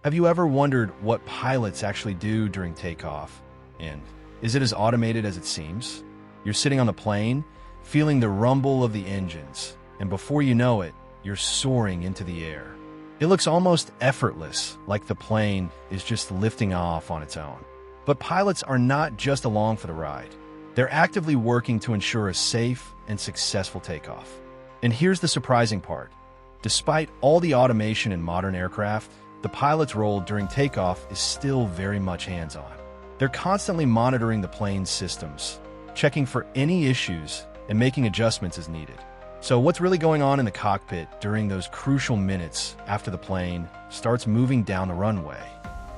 Have you ever wondered what pilots actually do during takeoff? And is it as automated as it seems? You're sitting on the plane, feeling the rumble of the engines, and before you know it, you're soaring into the air. It looks almost effortless, like the plane is just lifting off on its own. But pilots are not just along for the ride. They're actively working to ensure a safe and successful takeoff. And here's the surprising part. Despite all the automation in modern aircraft, the pilot's role during takeoff is still very much hands-on. They're constantly monitoring the plane's systems, checking for any issues, and making adjustments as needed. So what's really going on in the cockpit during those crucial minutes after the plane starts moving down the runway?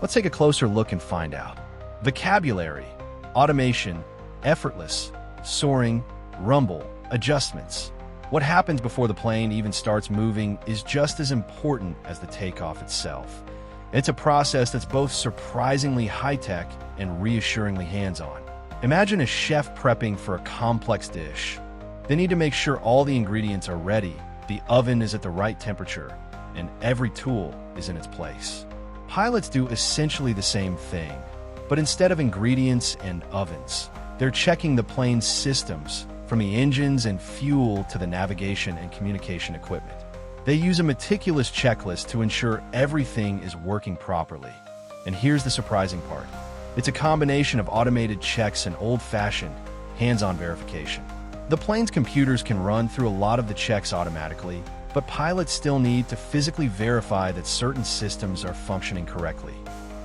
Let's take a closer look and find out. Vocabulary, automation, effortless, soaring, rumble, adjustments. What happens before the plane even starts moving is just as important as the takeoff itself. It's a process that's both surprisingly high-tech and reassuringly hands-on. Imagine a chef prepping for a complex dish. They need to make sure all the ingredients are ready, the oven is at the right temperature, and every tool is in its place. Pilots do essentially the same thing, but instead of ingredients and ovens, they're checking the plane's systems, from the engines and fuel to the navigation and communication equipment. They use a meticulous checklist to ensure everything is working properly. And here's the surprising part. It's a combination of automated checks and old-fashioned, hands-on verification. The plane's computers can run through a lot of the checks automatically, but pilots still need to physically verify that certain systems are functioning correctly.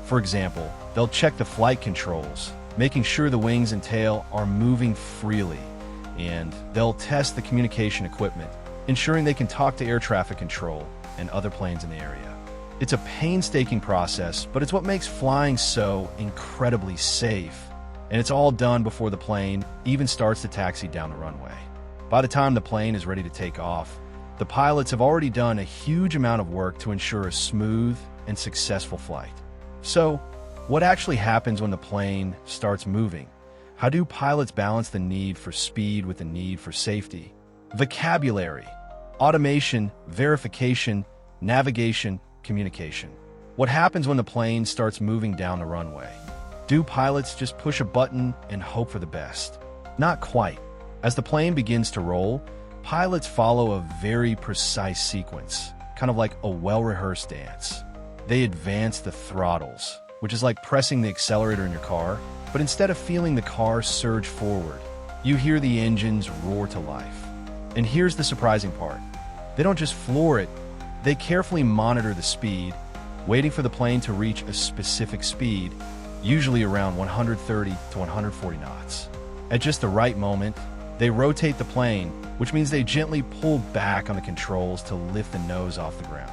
For example, they'll check the flight controls, making sure the wings and tail are moving freely, and they'll test the communication equipment, ensuring they can talk to air traffic control and other planes in the area. It's a painstaking process, but it's what makes flying so incredibly safe, and it's all done before the plane even starts to taxi down the runway. By the time the plane is ready to take off, the pilots have already done a huge amount of work to ensure a smooth and successful flight. So, what actually happens when the plane starts moving? How do pilots balance the need for speed with the need for safety? Vocabulary, automation, verification, navigation, communication. What happens when the plane starts moving down the runway? Do pilots just push a button and hope for the best? Not quite. As the plane begins to roll, pilots follow a very precise sequence, kind of like a well-rehearsed dance. They advance the throttles, which is like pressing the accelerator in your car, but instead of feeling the car surge forward, you hear the engines roar to life. And here's the surprising part. They don't just floor it, they carefully monitor the speed, waiting for the plane to reach a specific speed, usually around 130 to 140 knots. At just the right moment, they rotate the plane, which means they gently pull back on the controls to lift the nose off the ground.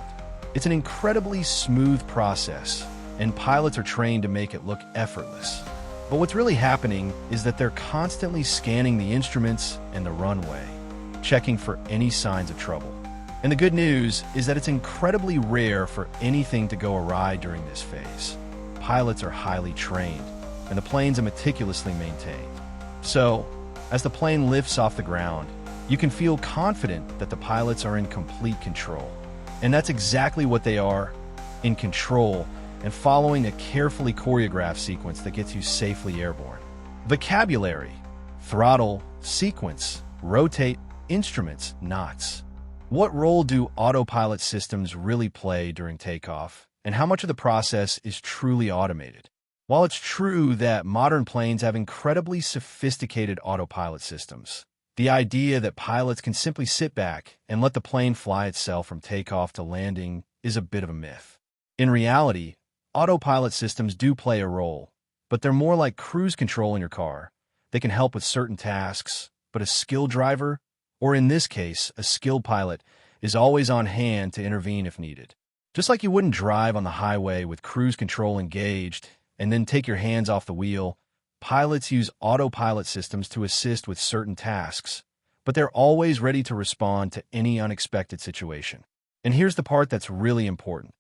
It's an incredibly smooth process, and pilots are trained to make it look effortless. But what's really happening is that they're constantly scanning the instruments and the runway, checking for any signs of trouble. And the good news is that it's incredibly rare for anything to go awry during this phase. Pilots are highly trained, and the planes are meticulously maintained. So, as the plane lifts off the ground, you can feel confident that the pilots are in complete control. And that's exactly what they are, in control, and following a carefully choreographed sequence that gets you safely airborne. Vocabulary, throttle, sequence, rotate, instruments, knots. What role do autopilot systems really play during takeoff, and how much of the process is truly automated? While it's true that modern planes have incredibly sophisticated autopilot systems, the idea that pilots can simply sit back and let the plane fly itself from takeoff to landing is a bit of a myth. In reality, autopilot systems do play a role, but they're more like cruise control in your car. They can help with certain tasks, but a skilled driver, or in this case, a skilled pilot, is always on hand to intervene if needed. Just like you wouldn't drive on the highway with cruise control engaged and then take your hands off the wheel, pilots use autopilot systems to assist with certain tasks, but they're always ready to respond to any unexpected situation. And here's the part that's really important.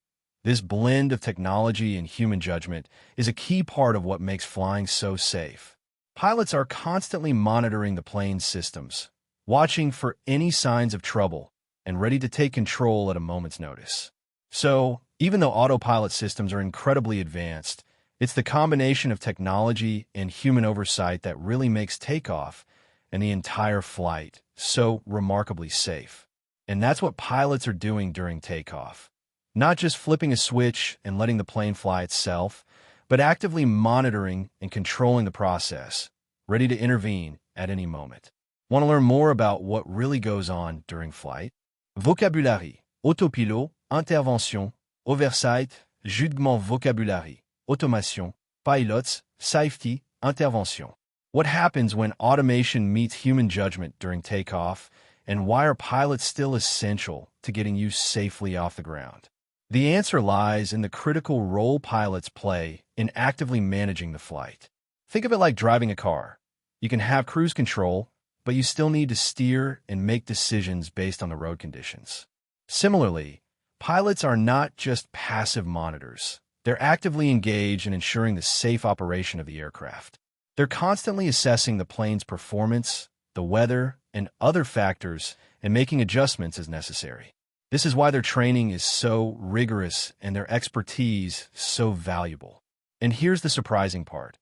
This blend of technology and human judgment is a key part of what makes flying so safe. Pilots are constantly monitoring the plane's systems, watching for any signs of trouble, and ready to take control at a moment's notice. So, Even though autopilot systems are incredibly advanced, it's the combination of technology and human oversight that really makes takeoff and the entire flight so remarkably safe. And that's what pilots are doing during takeoff. Not just flipping a switch and letting the plane fly itself, but actively monitoring and controlling the process, ready to intervene at any moment. Want to learn more about what really goes on during flight? Vocabulaire, autopilot, intervention, oversight, jugement vocabulaire, automation, pilots, safety, intervention. What happens when automation meets human judgment during takeoff, and why are pilots still essential to getting you safely off the ground? The answer lies in the critical role pilots play in actively managing the flight. Think of it like driving a car. You can have cruise control, but you still need to steer and make decisions based on the road conditions. Similarly, pilots are not just passive monitors. They're actively engaged in ensuring the safe operation of the aircraft. They're constantly assessing the plane's performance, the weather, and other factors, and making adjustments as necessary. This is why their training is so rigorous and their expertise so valuable. And here's the surprising part.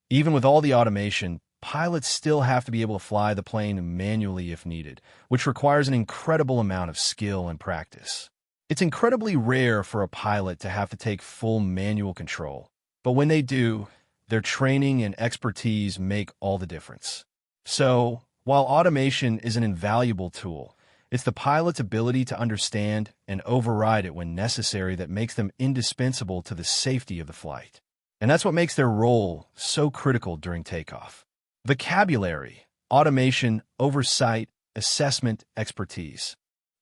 Even with all the automation, pilots still have to be able to fly the plane manually if needed, which requires an incredible amount of skill and practice. It's incredibly rare for a pilot to have to take full manual control, but when they do, their training and expertise make all the difference. So, while automation is an invaluable tool, it's the pilot's ability to understand and override it when necessary that makes them indispensable to the safety of the flight. And that's what makes their role so critical during takeoff. Vocabulary, automation, oversight, assessment, expertise.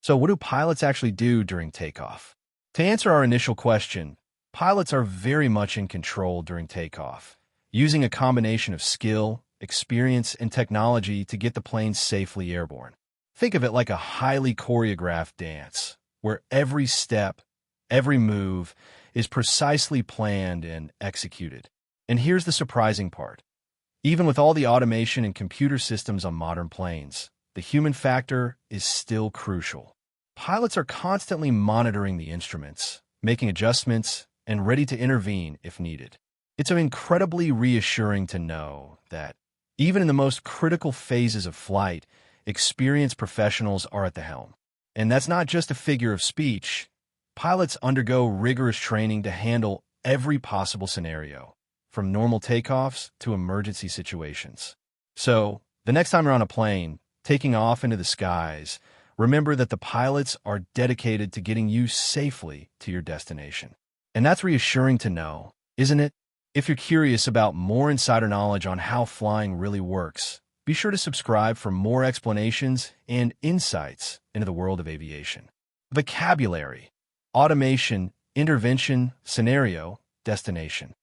So what do pilots actually do during takeoff? To answer our initial question, pilots are very much in control during takeoff, using a combination of skill, experience, and technology to get the plane safely airborne. Think of it like a highly choreographed dance, where every step, every move is precisely planned and executed. And here's the surprising part. Even with all the automation and computer systems on modern planes, the human factor is still crucial. Pilots are constantly monitoring the instruments, making adjustments, and ready to intervene if needed. It's incredibly reassuring to know that, even in the most critical phases of flight, experienced professionals are at the helm. And that's not just a figure of speech. Pilots undergo rigorous training to handle every possible scenario, from normal takeoffs to emergency situations. So, the next time you're on a plane, taking off into the skies, remember that the pilots are dedicated to getting you safely to your destination. And that's reassuring to know, isn't it? If you're curious about more insider knowledge on how flying really works, be sure to subscribe for more explanations and insights into the world of aviation. Vocabulary, automation, intervention, scenario, destination.